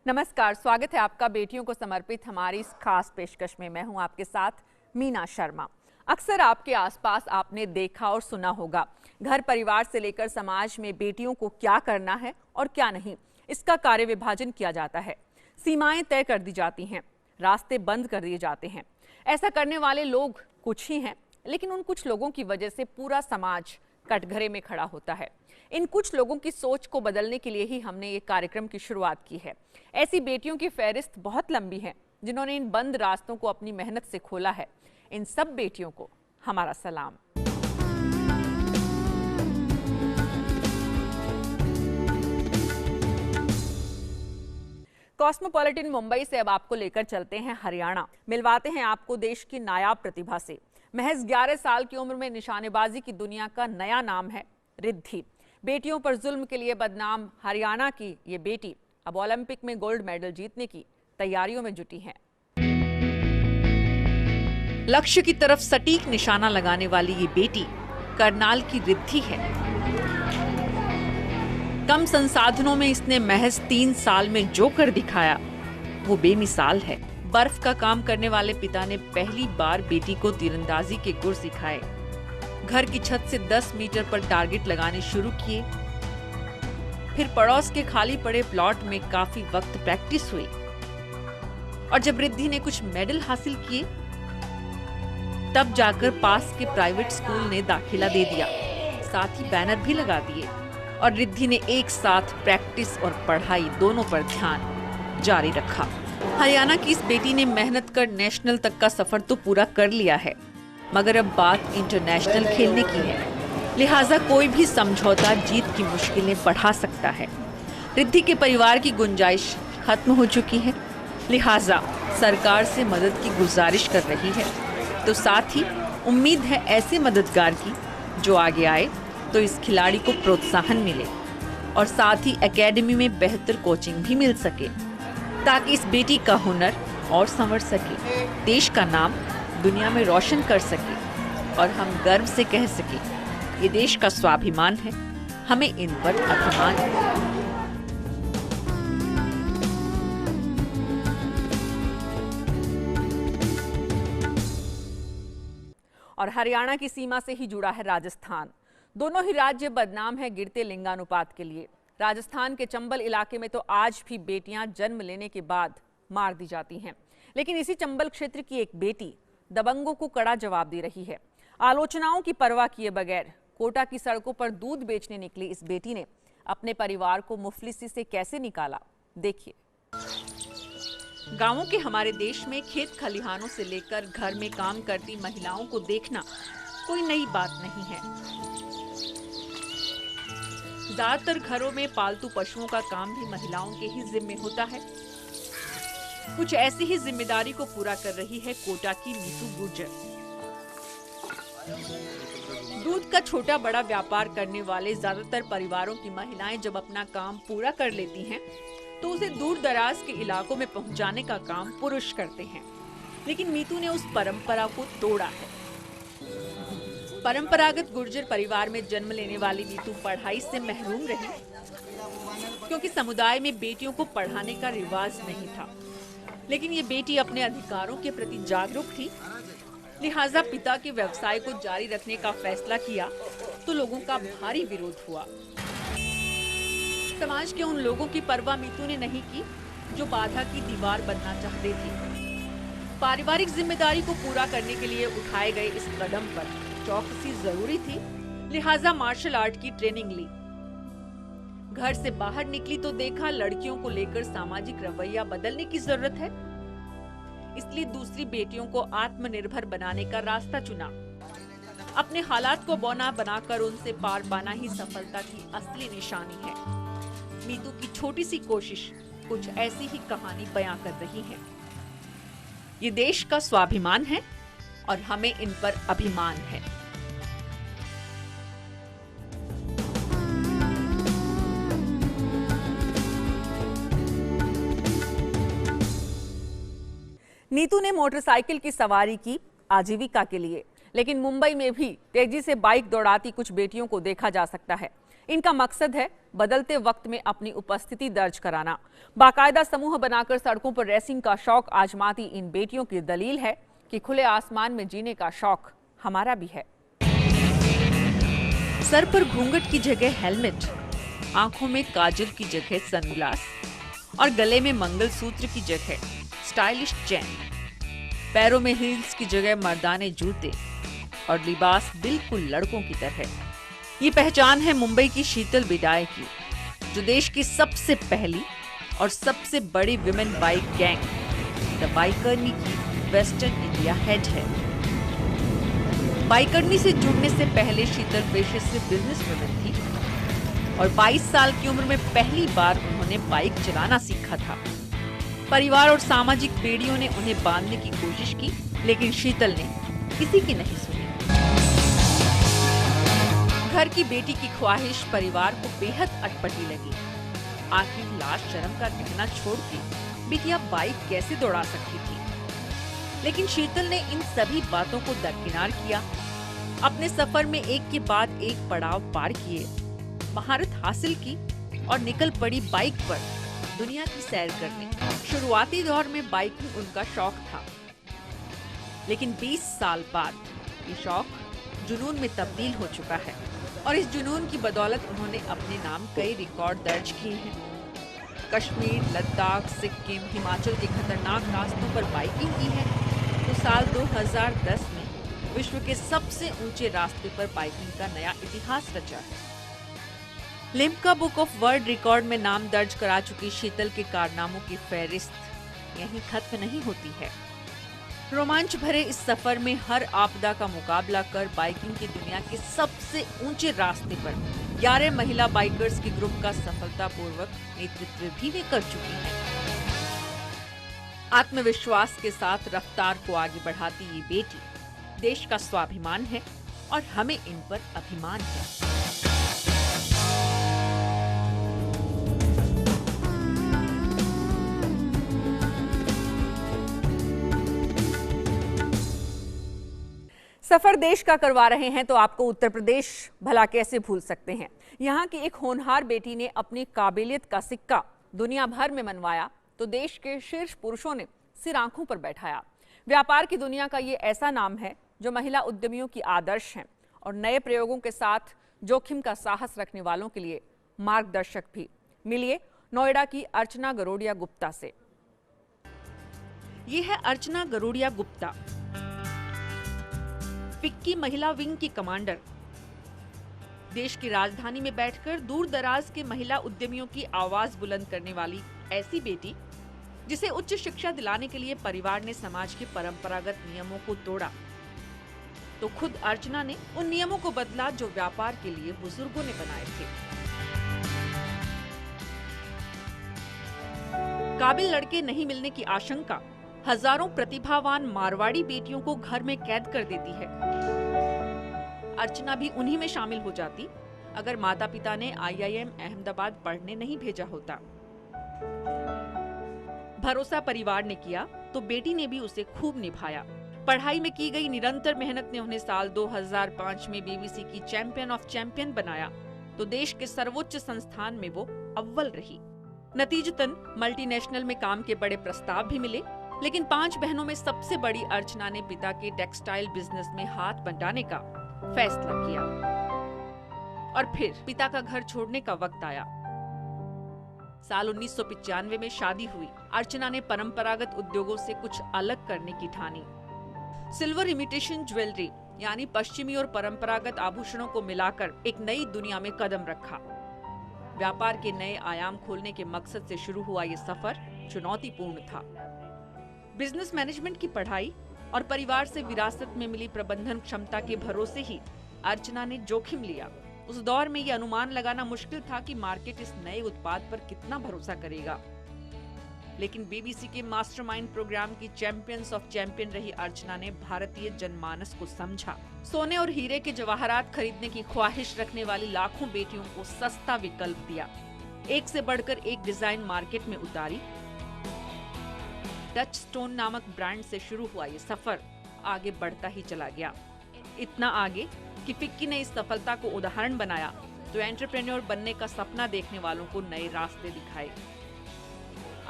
नमस्कार, स्वागत है आपका बेटियों को समर्पित हमारी इस खास पेशकश में। मैं हूं आपके साथ मीना शर्मा। अक्सर आपके आसपास आपने देखा और सुना होगा, घर परिवार से लेकर समाज में बेटियों को क्या करना है और क्या नहीं, इसका कार्य विभाजन किया जाता है। सीमाएं तय कर दी जाती हैं, रास्ते बंद कर दिए जाते हैं। ऐसा करने वाले लोग कुछ ही हैं, लेकिन उन कुछ लोगों की वजह से पूरा समाज कटघरे में खड़ा होता है। इन कुछ लोगों की सोच को बदलने के लिए ही हमने ये कार्यक्रम की शुरुआत की है। ऐसी बेटियों की फहरिस्त बहुत लंबी है जिन्होंने इन बंद रास्तों को अपनी मेहनत से खोला है। इन सब बेटियों को हमारा सलाम। कॉस्मोपॉलिटन मुंबई से अब आपको लेकर चलते हैं हरियाणा। मिलवाते हैं आपको देश की नायाब प्रतिभा से। महज 11 साल की उम्र में निशानेबाजी की दुनिया का नया नाम है रिद्धि। बेटियों पर जुल्म के लिए बदनाम हरियाणा की ये बेटी अब ओलंपिक में गोल्ड मेडल जीतने की तैयारियों में जुटी है। लक्ष्य की तरफ सटीक निशाना लगाने वाली ये बेटी करनाल की रिद्धि है। कम संसाधनों में इसने महज 3 साल में जो कर दिखाया वो बेमिसाल है। बर्फ का काम करने वाले पिता ने पहली बार बेटी को तीरंदाजी के गुर सिखाए। घर की छत से 10 मीटर पर टारगेट लगाने शुरू किए। फिर पड़ोस के खाली पड़े प्लॉट में काफी वक्त प्रैक्टिस हुई और जब रिद्धि ने कुछ मेडल हासिल किए तब जाकर पास के प्राइवेट स्कूल ने दाखिला दे दिया, साथ ही बैनर भी लगा दिए और रिद्धि ने एक साथ प्रैक्टिस और पढ़ाई दोनों पर ध्यान जारी रखा। हरियाणा की इस बेटी ने मेहनत कर नेशनल तक का सफर तो पूरा कर लिया है, मगर अब बात इंटरनेशनल खेलने की है, लिहाजा कोई भी समझौता जीत की मुश्किलें बढ़ा सकता है। रिद्धि के परिवार की गुंजाइश खत्म हो चुकी है, लिहाजा सरकार से मदद की गुजारिश कर रही है। तो साथ ही उम्मीद है ऐसे मददगार की जो आगे आए तो इस खिलाड़ी को प्रोत्साहन मिले और साथ ही एकेडमी में बेहतर कोचिंग भी मिल सके ताकि इस बेटी का हुनर और संवर सके, देश का नाम दुनिया में रोशन कर सके और हम गर्व से कह सके ये देश का स्वाभिमान है, हमें इन पर अभिमान है। और हरियाणा की सीमा से ही जुड़ा है राजस्थान। दोनों ही राज्य बदनाम है गिरते लिंगानुपात के लिए। राजस्थान के चंबल इलाके में तो आज भी बेटियां जन्म लेने के बाद मार दी जाती हैं, लेकिन इसी चंबल क्षेत्र की एक बेटी दबंगों को कड़ा जवाब दे रही है। आलोचनाओं की परवाह किए बगैर कोटा की सड़कों पर दूध बेचने निकली इस बेटी ने अपने परिवार को मुफलिसी से कैसे निकाला, देखिए। गांवों के हमारे देश में खेत खलिहानों से लेकर घर में काम करती महिलाओं को देखना कोई नई बात नहीं है। ज्यादातर घरों में पालतू पशुओं का काम भी महिलाओं के ही जिम्मे होता है। कुछ ऐसी ही जिम्मेदारी को पूरा कर रही है कोटा की नीतू गुर्जर। दूध का छोटा बड़ा व्यापार करने वाले ज्यादातर परिवारों की महिलाएं जब अपना काम पूरा कर लेती हैं, तो उसे दूर दराज के इलाकों में पहुंचाने का काम पुरुष करते हैं। लेकिन नीतू ने उस परंपरा को तोड़ा है। परंपरागत गुर्जर परिवार में जन्म लेने वाली नीतू पढ़ाई से महरूम रही, क्योंकि समुदाय में बेटियों को पढ़ाने का रिवाज नहीं था। लेकिन ये बेटी अपने अधिकारों के प्रति जागरूक थी, लिहाजा पिता के व्यवसाय को जारी रखने का फैसला किया तो लोगों का भारी विरोध हुआ। समाज के उन लोगों की परवाह नीतू ने नहीं की जो बाधा की दीवार बनना चाहते थे। पारिवारिक जिम्मेदारी को पूरा करने के लिए उठाए गए इस कदम पर चौकसी जरूरी थी, लिहाजा मार्शल आर्ट की ट्रेनिंग ली। घर से बाहर निकली तो देखा लड़कियों को लेकर सामाजिक रवैया बदलने की जरूरत है, इसलिए दूसरी बेटियों को आत्मनिर्भर बनाने का रास्ता चुना। अपने हालात को बौना बनाकर उनसे पार पाना ही सफलता की असली निशानी है। नीतू की छोटी सी कोशिश कुछ ऐसी ही कहानी बयां कर रही है। ये देश का स्वाभिमान है और हमें इन पर अभिमान है। नीतू ने मोटरसाइकिल की सवारी की आजीविका के लिए, लेकिन मुंबई में भी तेजी से बाइक दौड़ाती कुछ बेटियों को देखा जा सकता है। इनका मकसद है बदलते वक्त में अपनी उपस्थिति दर्ज कराना। बाकायदा समूह बनाकर सड़कों पर रेसिंग का शौक आजमाती इन बेटियों की दलील है कि खुले आसमान में जीने का शौक हमारा भी है। सर पर घूंघट की जगह हेलमेट, आंखों में काजल की जगह सनग्लास और गले में मंगलसूत्र की जगह स्टाइलिश चेन, पैरों में हील्स की जगह मर्दाने जूते और लिबास बिल्कुल लड़कों की तरह। ये पहचान है मुंबई की शीतल बिडाए की, जो देश की सबसे पहली और सबसे बड़ी विमेन बाइक गैंग द बाइकर्नी की वेस्टर्न इंडिया हेड है। बाइकर्नी से जुड़ने से पहले शीतल पेशे से बिजनेस वुमेन थी और 22 साल की उम्र में पहली बार उन्होंने बाइक चलाना सीखा था। परिवार और सामाजिक बेड़ियों ने उन्हें बांधने की कोशिश की, लेकिन शीतल ने किसी की नहीं सुनी। घर की बेटी की ख्वाहिश परिवार को बेहद अटपटी लगी। आखिर लाज शर्म का कहना छोड़ के बिटिया बाइक कैसे दौड़ा सकती थी। लेकिन शीतल ने इन सभी बातों को दरकिनार किया, अपने सफर में एक के बाद एक पड़ाव पार किए, महारत हासिल की और निकल पड़ी बाइक पर दुनिया की सैर करने। शुरुआती दौर में बाइकिंग उनका शौक था, लेकिन 20 साल बाद ये शौक जुनून में तब्दील हो चुका है और इस जुनून की बदौलत उन्होंने अपने नाम कई रिकॉर्ड दर्ज किए हैं। कश्मीर, लद्दाख, सिक्किम, हिमाचल के खतरनाक रास्तों पर बाइकिंग की है, तो साल 2010 में विश्व के सबसे ऊंचे रास्ते पर बाइकिंग का नया इतिहास रचा है। Limca book of world record में नाम दर्ज करा चुकी शीतल के कारनामों की फहरिस्त यहीं खत्म नहीं होती है। रोमांच भरे इस सफर में हर आपदा का मुकाबला कर बाइकिंग की दुनिया के सबसे ऊंचे रास्ते पर 11 महिला बाइकर्स के ग्रुप का सफलतापूर्वक नेतृत्व भी वे कर चुकी हैं। आत्मविश्वास के साथ रफ्तार को आगे बढ़ाती ये बेटी देश का स्वाभिमान है और हमें इन पर अभिमान है। सफर देश का करवा रहे हैं तो आपको उत्तर प्रदेश भला कैसे भूल सकते हैं। यहाँ की एक होनहार बेटी ने अपनी काबिलियत का सिक्का दुनिया भर में मनवाया तो देश के शीर्ष पुरुषों ने सिर आंखों पर बैठाया। व्यापार की दुनिया का ये ऐसा नाम है जो महिला उद्यमियों की आदर्श हैं और नए प्रयोगों के साथ जोखिम का साहस रखने वालों के लिए मार्गदर्शक भी। मिलिए नोएडा की अर्चना गरोडिया गुप्ता से। ये है अर्चना गरोडिया गुप्ता, फिक्की महिला विंग की कमांडर। देश की राजधानी में बैठकर दूर दराज के महिला उद्यमियों की आवाज बुलंद करने वाली ऐसी बेटी जिसे उच्च शिक्षा दिलाने के लिए परिवार ने समाज के परंपरागत नियमों को तोड़ा, तो खुद अर्चना ने उन नियमों को बदला जो व्यापार के लिए बुजुर्गों ने बनाए थे। काबिल लड़के नहीं मिलने की आशंका हजारों प्रतिभावान मारवाड़ी बेटियों को घर में कैद कर देती है। अर्चना भी उन्हीं में शामिल हो जाती अगर माता पिता ने IIM अहमदाबाद पढ़ने नहीं भेजा होता। भरोसा परिवार ने किया तो बेटी ने भी उसे खूब निभाया। पढ़ाई में की गई निरंतर मेहनत ने उन्हें साल 2005 में BBC की चैंपियन ऑफ चैंपियन बनाया तो देश के सर्वोच्च संस्थान में वो अव्वल रही। नतीजतन मल्टीनेशनल में काम के बड़े प्रस्ताव भी मिले, लेकिन 5 बहनों में सबसे बड़ी अर्चना ने पिता के टेक्सटाइल बिजनेस में हाथ बंटाने का फैसला किया और फिर पिता का घर छोड़ने का वक्त आया। साल 1995 में शादी हुई। अर्चना ने परंपरागत उद्योगों से कुछ अलग करने की ठानी। सिल्वर इमिटेशन ज्वेलरी यानी पश्चिमी और परंपरागत आभूषणों को मिलाकर एक नई दुनिया में कदम रखा। व्यापार के नए आयाम खोलने के मकसद से शुरू हुआ ये सफर चुनौतीपूर्ण था। बिजनेस मैनेजमेंट की पढ़ाई और परिवार से विरासत में मिली प्रबंधन क्षमता के भरोसे ही अर्चना ने जोखिम लिया। उस दौर में यह अनुमान लगाना मुश्किल था कि मार्केट इस नए उत्पाद पर कितना भरोसा करेगा, लेकिन BBC के मास्टरमाइंड प्रोग्राम की चैंपियंस ऑफ चैंपियन रही अर्चना ने भारतीय जनमानस को समझा। सोने और हीरे के जवाहरात खरीदने की ख्वाहिश रखने वाली लाखों बेटियों को सस्ता विकल्प दिया। एक से बढ़कर एक डिजाइन मार्केट में उतारी। डच स्टोन नामक ब्रांड से शुरू हुआ ये सफर आगे बढ़ता ही चला गया। इतना आगे कि फिक्की ने इस सफलता को उदाहरण बनाया तो एंटरप्रेन्योर बनने का सपना देखने वालों को नए रास्ते दिखाए।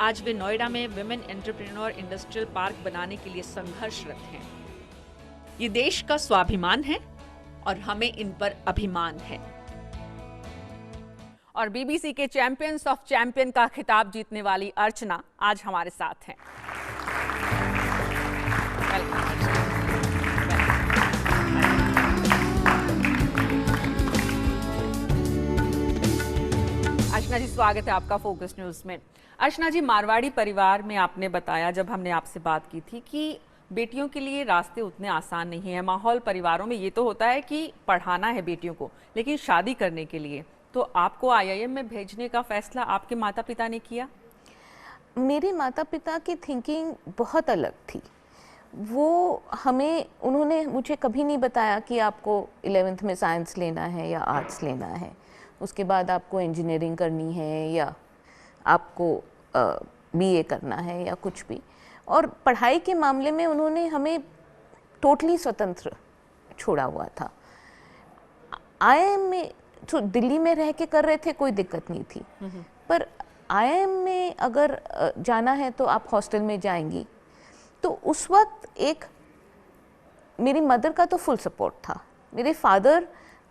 आज वे नोएडा में विमेन एंटरप्रेन्योर इंडस्ट्रियल पार्क बनाने के लिए संघर्षरत हैं। ये देश का स्वाभिमान है और हमें इन पर अभिमान है। और बीबीसी के चैंपियंस ऑफ चैंपियन का खिताब जीतने वाली अर्चना आज हमारे साथ हैं। अर्चना जी, स्वागत है आपका फोकस न्यूज में। अर्चना जी, मारवाड़ी परिवार में आपने बताया जब हमने आपसे बात की थी कि बेटियों के लिए रास्ते उतने आसान नहीं है। माहौल परिवारों में ये तो होता है कि पढ़ाना है बेटियों को, लेकिन शादी करने के लिए तो आपको आईआईएम में भेजने का फैसला आपके माता पिता ने किया? मेरे माता पिता की थिंकिंग बहुत अलग थी। उन्होंने मुझे कभी नहीं बताया कि आपको 11th में साइंस लेना है या आर्ट्स लेना है, उसके बाद आपको इंजीनियरिंग करनी है या आपको बीए करना है या कुछ भी। और पढ़ाई के मामले में उन्होंने हमें टोटली स्वतंत्र छोड़ा हुआ था। आईआईएम में तो दिल्ली में रह के कर रहे थे, कोई दिक्कत नहीं थी, पर आईआईएम में अगर जाना है तो आप हॉस्टल में जाएंगी। तो उस वक्त मेरी मदर का तो फुल सपोर्ट था, मेरे फादर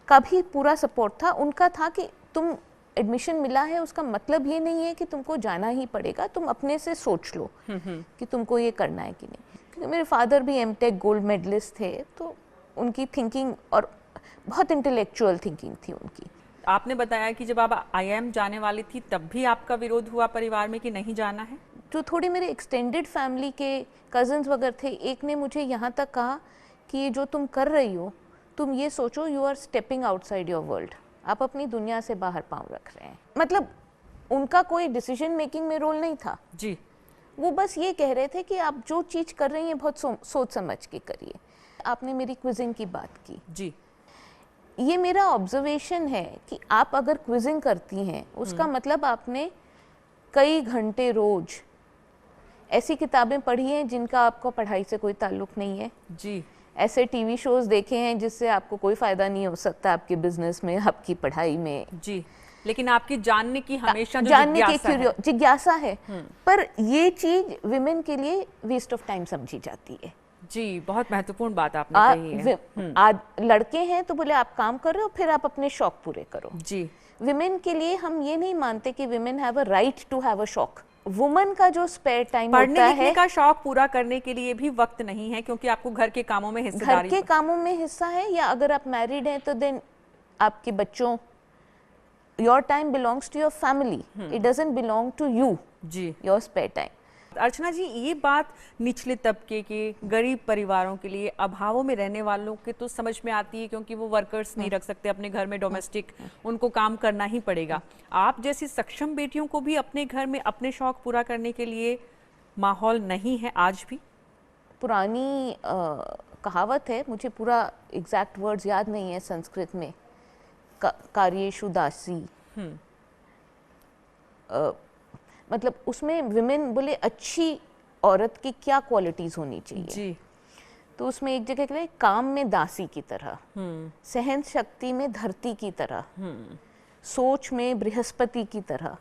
का भी पूरा सपोर्ट था। उनका था कि तुम एडमिशन मिला है उसका मतलब ये नहीं है कि तुमको जाना ही पड़ेगा, तुम अपने से सोच लो कि तुमको ये करना है कि नहीं। क्योंकि मेरे फादर भी एमटेक गोल्ड मेडलिस्ट थे, तो उनकी थिंकिंग और बहुत इंटेलेक्चुअल थिंकिंग थी उनकी। आपने बताया कि जब आप आईआईएम जाने वाली थी तब भी आपका विरोध हुआ परिवार में कि नहीं जाना है? जो थोड़े मेरे एक्सटेंडेड फैमिली के कजन्स वगैरह थे, एक ने मुझे यहाँ तक कहा कि ये जो तुम कर रही हो, तुम ये सोचो you are stepping outside your world, आप अपनी दुनिया से बाहर पाँव रख रहे हैं। मतलब उनका कोई डिसीजन मेकिंग में रोल नहीं था जी। वो बस ये कह रहे थे कि आप जो चीज़ कर रही हैं बहुत सोच समझ के करिए। आपने मेरी क्विजिंग की बात की जी। ये मेरा ऑब्जर्वेशन है कि आप अगर क्विजिंग करती हैं उसका मतलब आपने कई घंटे रोज ऐसी किताबें पढ़ी हैं जिनका आपको पढ़ाई से कोई ताल्लुक नहीं है जी। ऐसे टीवी शोज देखे हैं जिससे आपको कोई फायदा नहीं हो सकता आपके बिजनेस में, आपकी पढ़ाई में जी, लेकिन आपकी जानने की हमेशा जानने की जिज्ञासा है। पर ये चीज विमेन के लिए वेस्ट ऑफ टाइम समझी जाती है। जी, बहुत महत्वपूर्ण बात आपने कही है। आज लड़के हैं तो बोले आप काम कर रहे हो, फिर आप अपने शौक पूरे करो। जी। विमेन के लिए हम ये नहीं मानते कि women have a right to have a शौक। वुमन का जो स्पेयर टाइम पढ़ने लिखने का शौक पूरा करने के लिए भी वक्त नहीं है, क्योंकि आपको घर के कामों में हिस्सेदारी, घर के कामों में हिस्सा है, या अगर आप मैरिड हैं तो देन आपके बच्चों, your time belongs to your family, it doesn't belong to you जी, your spare time. Archana ji, ये बात निचले तबके के गरीब परिवारों के लिए, अभावों में रहने वालों के तो समझ में आती है, क्योंकि वो वर्कर्स नहीं रख सकते अपने घर में, डोमेस्टिक, उनको काम करना ही पड़ेगा। आप जैसी सक्षम बेटियों को भी अपने घर में अपने शौक पूरा करने के लिए माहौल नहीं है आज भी? पुरानी कहावत है, मुझे पूरा एग्जैक्ट वर्ड्स याद नहीं है संस्कृत में, कार्येषु दासी, मतलब उसमें विमेन बोले अच्छी औरत की क्या क्वालिटीज होनी चाहिए जी। तो उसमें एक जगह कहते काम में दासी की तरह, सहन शक्ति में धरती की तरह, सोच में बृहस्पति की तरह।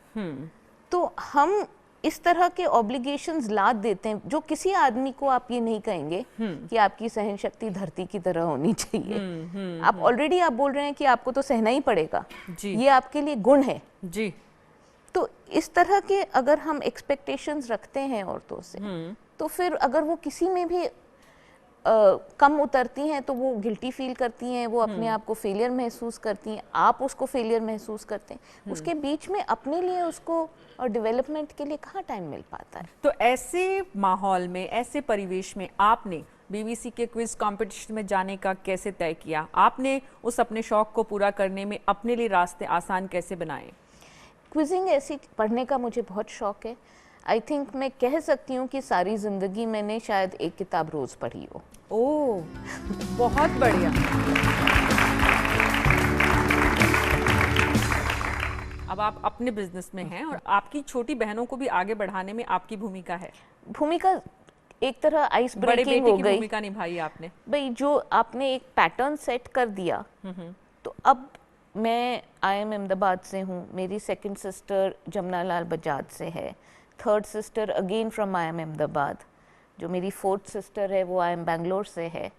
तो हम इस तरह के ऑब्लिगेशंस लाद देते हैं जो किसी आदमी को आप ये नहीं कहेंगे कि आपकी सहन शक्ति धरती की तरह होनी चाहिए। आप ऑलरेडी आप बोल रहे हैं कि आपको तो सहना ही पड़ेगा जी। ये आपके लिए गुण है जी। तो इस तरह के अगर हम एक्सपेक्टेशंस रखते हैं औरतों से, तो फिर अगर वो किसी में भी कम उतरती हैं तो वो गिल्टी फील करती हैं, वो अपने आप को फेलियर महसूस करती हैं, आप उसको फेलियर महसूस करते हैं। उसके बीच में अपने लिए उसको और डेवलपमेंट के लिए कहाँ टाइम मिल पाता है। तो ऐसे माहौल में, ऐसे परिवेश में आपने बीबीसी के क्विज कंपटीशन में जाने का कैसे तय किया? आपने उस अपने शौक को पूरा करने में अपने लिए रास्ते आसान कैसे बनाए? क्विजिंग ऐसी पढ़ने का मुझे बहुत शौक है। आई थिंक मैं कह सकती हूँ कि सारी जिंदगी मैंने शायद एक किताब रोज पढ़ी हो। ओह, बहुत बढ़िया। अब आप अपने बिजनेस में हैं और आपकी छोटी बहनों को भी आगे बढ़ाने में आपकी भूमिका है। भूमिका एक तरह आइस ब्रेकिंग हो गई। भूमिका निभाई आपने। भाई जो आपने एक पैटर्न सेट कर दिया तो अब मैं IIM अहमदाबाद से हूँ, मेरी सेकंड सिस्टर जमुनालाल बजाज से है, third sister again from IIM Ahmedabad, जो मेरी फोर्थ सिस्टर है वो IIM बैंगलोर से है,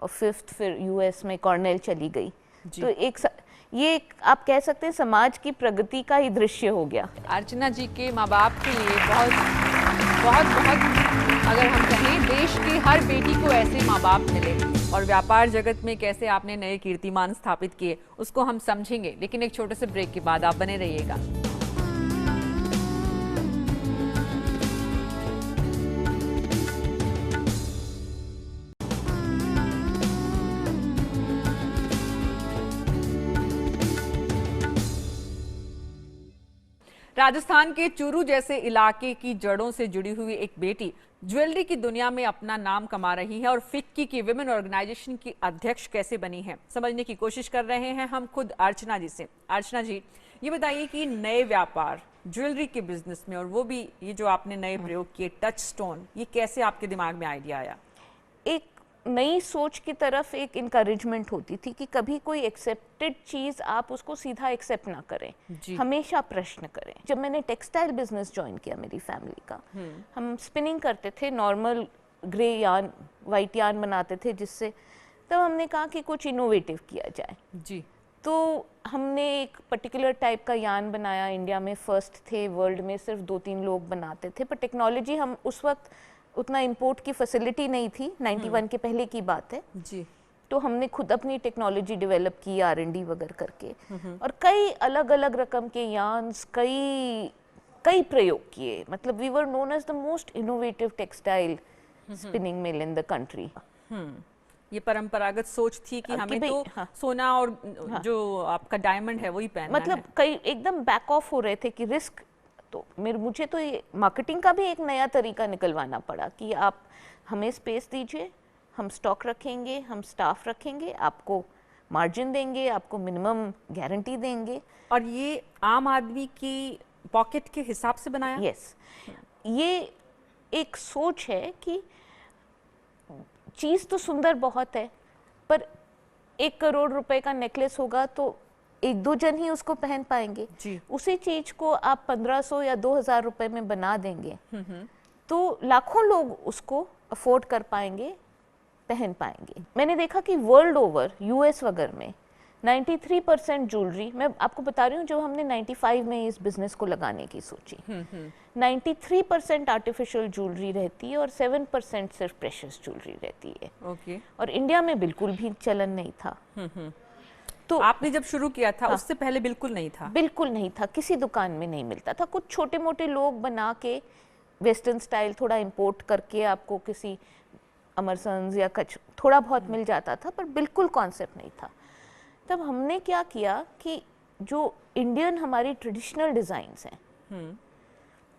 और फिफ्थ फिर US में कॉर्नेल चली गई। तो ये आप कह सकते हैं समाज की प्रगति का ही दृश्य हो गया। अर्चना जी के माँ बाप के लिए बहुत बहुत बहुत, अगर हम कहें, देश की हर बेटी को ऐसे माँ बाप मिले, और व्यापार जगत में कैसे आपने नए कीर्तिमान स्थापित किए उसको हम समझेंगे, लेकिन एक छोटे से ब्रेक के बाद आप बने रहिएगा। राजस्थान के चूरू जैसे इलाके की जड़ों से जुड़ी हुई एक बेटी ज्वेलरी की दुनिया में अपना नाम कमा रही है, और फिक्की की विमेन ऑर्गेनाइजेशन की अध्यक्ष कैसे बनी है, समझने की कोशिश कर रहे हैं हम खुद अर्चना जी से। अर्चना जी, ये बताइए कि नए व्यापार ज्वेलरी के बिजनेस में, और वो भी ये जो आपने नए प्रयोग किए टच स्टोन, ये कैसे आपके दिमाग में आइडिया आया? एक नई सोच की तरफ एक इनकरेजमेंट होती थी कि कभी कोई एक्सेप्टेड चीज़ आप उसको सीधा एक्सेप्ट ना करें, हमेशा प्रश्न करें। जब मैंने टेक्सटाइल बिजनेस ज्वाइन किया मेरी फैमिली का, हम स्पिनिंग करते थे, normal grey yarn, white yarn बनाते थे जिससे, तब हमने कहा कि कुछ इनोवेटिव किया जाए जी। तो हमने एक पर्टिकुलर टाइप का यार्न बनाया, इंडिया में फर्स्ट थे, वर्ल्ड में सिर्फ 2-3 लोग बनाते थे, पर टेक्नोलॉजी, हम उस वक्त उतना इंपोर्ट की फैसिलिटी नहीं थी, 91 के पहले की बात है जी। तो हमने खुद अपनी टेक्नोलॉजी डेवलप की, R&D वगैरह करके, और कई अलग अलग रकम के यार्न्स, कई प्रयोग किए। मतलब we were known as the most innovative textile spinning mill in the country. ये परंपरागत सोच थी कि हमें तो सोना और जो आपका डायमंड है वही पहनना है। मतलब कई एकदम बैक ऑफ हो रहे थे कि रिस्क, तो मुझे तो ये मार्केटिंग का भी एक नया तरीका निकलवाना पड़ा कि आप हमें स्पेस दीजिए, हम स्टॉक रखेंगे, हम स्टाफ रखेंगे, आपको मार्जिन देंगे, आपको मिनिमम गारंटी देंगे। और ये आम आदमी की पॉकेट के हिसाब से बनाया? यस, ये एक सोच है कि चीज़ तो सुंदर बहुत है, पर 1 करोड़ रुपए का नेकलेस होगा तो 1-2 जन ही उसको पहन पाएंगे जी। उसी चीज को आप 1500 या 2000 रुपए में बना देंगे तो लाखों लोग उसको अफोर्ड कर पाएंगे, पहन पाएंगे। मैंने देखा कि वर्ल्ड ओवर, US वगैरह में 93% ज्वेलरी, मैं आपको बता रही हूँ, जब हमने 95 में इस बिजनेस को लगाने की सोची, 93% आर्टिफिशियल ज्वेलरी रहती है और 7% सिर्फ प्रेशियस ज्वेलरी रहती है। ओके। और इंडिया में बिल्कुल भी चलन नहीं था। तो आपने जब शुरू किया था, उससे पहले बिल्कुल नहीं था? बिल्कुल नहीं था, किसी दुकान में नहीं मिलता था। कुछ छोटे मोटे लोग बना के वेस्टर्न स्टाइल थोड़ा इंपोर्ट करके आपको किसी अमरसन्स या कुछ थोड़ा बहुत मिल जाता था, पर बिल्कुल कॉन्सेप्ट नहीं था। तब हमने क्या किया कि जो इंडियन हमारी ट्रेडिशनल डिज़ाइंस हैं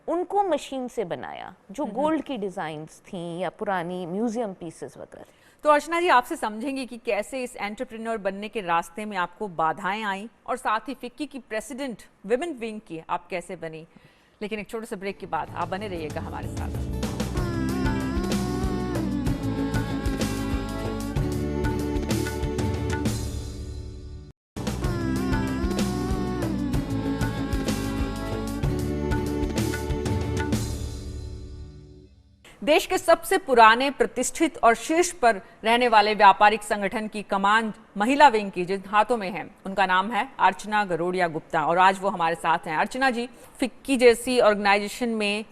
उनको मशीन से बनाया, जो गोल्ड की डिज़ाइंस थी या पुरानी म्यूजियम पीसेस वगैरह। तो अर्चना जी, आपसे समझेंगे कि कैसे इस एंटरप्रेन्योर बनने के रास्ते में आपको बाधाएं आई, और साथ ही फिक्की की प्रेसिडेंट विमेन विंग की आप कैसे बनी। लेकिन एक छोटे से ब्रेक के बाद आप बने रहिएगा हमारे साथ। देश के सबसे पुराने, प्रतिष्ठित और शीर्ष पर रहने वाले व्यापारिक संगठन की कमान महिला विंग की जिन हाथों में है, उनका नाम है अर्चना गरोडिया गुप्ता, और आज वो हमारे साथ हैं। अर्चना जी, फिक्की जैसी ऑर्गेनाइजेशन में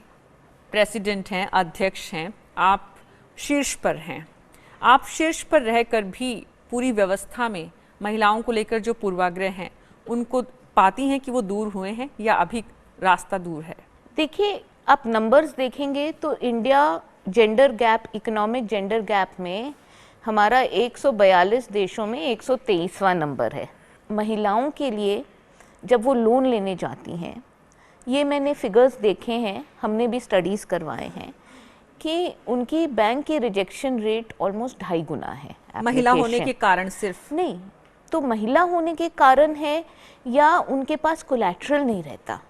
प्रेसिडेंट हैं, अध्यक्ष हैं, आप शीर्ष पर हैं। आप शीर्ष पर रहकर भी पूरी व्यवस्था में महिलाओं को लेकर जो पूर्वाग्रह हैं, उनको पाती हैं कि वो दूर हुए हैं या अभी रास्ता दूर है? देखिए, आप नंबर्स देखेंगे तो India gender gap, economic gender gap में हमारा 142 देशों में 123वां नंबर है। महिलाओं के लिए जब वो लोन लेने जाती हैं, ये मैंने फिगर्स देखे हैं, हमने भी स्टडीज़ करवाए हैं कि उनकी बैंक की रिजेक्शन रेट ऑलमोस्ट 2.5 गुना है। महिला होने के कारण सिर्फ नहीं, तो महिला होने के कारण है या उनके पास कोलैटरल नहीं रहता।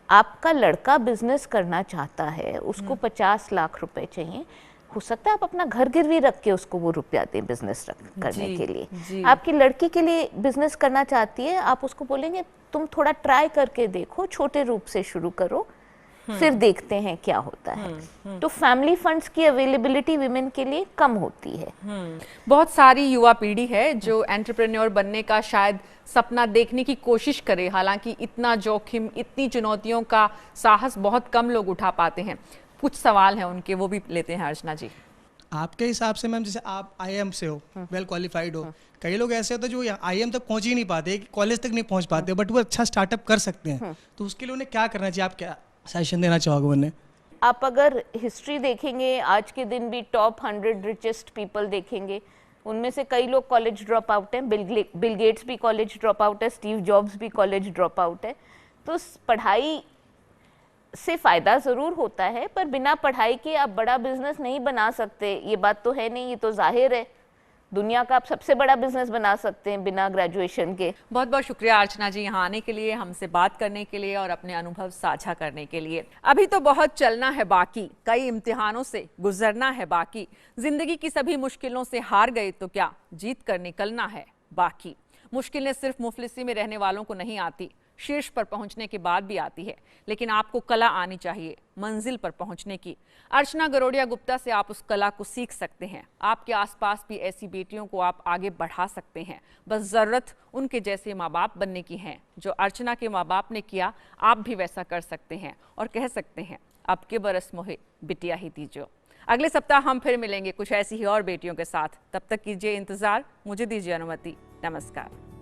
आपका लड़का बिजनेस करना चाहता है, उसको 50 लाख रुपए चाहिए, हो सकता है आप अपना घर गिरवी रख के उसको वो रुपया दें बिजनेस करने जी, के लिए। जी। आपकी लड़की के लिए बिजनेस करना चाहती है, आप उसको बोलेंगे तुम थोड़ा ट्राई करके देखो, छोटे रूप से शुरू करो, फिर देखते हैं क्या होता है। तो फैमिली फंड्स की अवेलेबिलिटी विमेन के लिए कम होती है। बहुत सारी युवा पीढ़ी है जो एंटरप्रेन्योर बनने का शायद सपना देखने की कोशिश करे, हालांकि इतना जोखिम, इतनी चुनौतियों का साहस बहुत कम लोग उठा पाते हैं। कुछ सवाल हैं उनके, वो भी लेते हैं अर्चना जी। आपके हिसाब से मैम, जैसे आप आईएम से हो, वेल क्वालिफाइड हो, कई लोग ऐसे होते हैं जो आईएम तक पहुंच ही नहीं पाते, कॉलेज तक नहीं पहुंच पाते, बट वो अच्छा स्टार्टअप कर सकते हैं, तो उसके लिए उन्हें क्या करना चाहिए? आप क्या सजेशन देना चाहोगे उन्हें? आप अगर हिस्ट्री देखेंगे, आज के दिन भी टॉप 100 रिचेस्ट पीपल देखेंगे, उनमें से कई लोग कॉलेज ड्रॉप आउट हैं। बिल गेट्स भी कॉलेज ड्रॉप आउट है, स्टीव जॉब्स भी कॉलेज ड्रॉप आउट है। तो पढ़ाई से फ़ायदा ज़रूर होता है, पर बिना पढ़ाई के आप बड़ा बिजनेस नहीं बना सकते, ये बात तो है नहीं, ये तो जाहिर है। दुनिया का आप सबसे बड़ा बिजनेस बना सकते हैं बिना ग्रेजुएशन के। बहुत बहुत शुक्रिया अर्चना जी यहाँ आने के लिए, हमसे बात करने के लिए और अपने अनुभव साझा करने के लिए। अभी तो बहुत चलना है बाकी, कई इम्तिहानों से गुजरना है बाकी, जिंदगी की सभी मुश्किलों से हार गए तो क्या, जीत कर निकलना है बाकी। मुश्किलें सिर्फ मुफलिसी में रहने वालों को नहीं आती, शीर्ष पर पहुंचने के बाद भी आती है, लेकिन आपको कला आनी चाहिए मंजिल पर पहुंचने की। अर्चना गरोडिया गुप्ता से आप उस कला को सीख सकते हैं। आपके आसपास भी ऐसी बेटियों को आप आगे बढ़ा सकते हैं, बस जरूरत उनके जैसे माँ बाप बनने की है। जो अर्चना के माँ बाप ने किया, आप भी वैसा कर सकते हैं और कह सकते हैं अब के बरस मोहे बिटिया ही दीजो। अगले सप्ताह हम फिर मिलेंगे कुछ ऐसी ही और बेटियों के साथ। तब तक कीजिए इंतजार, मुझे दीजिए अनुमति। नमस्कार।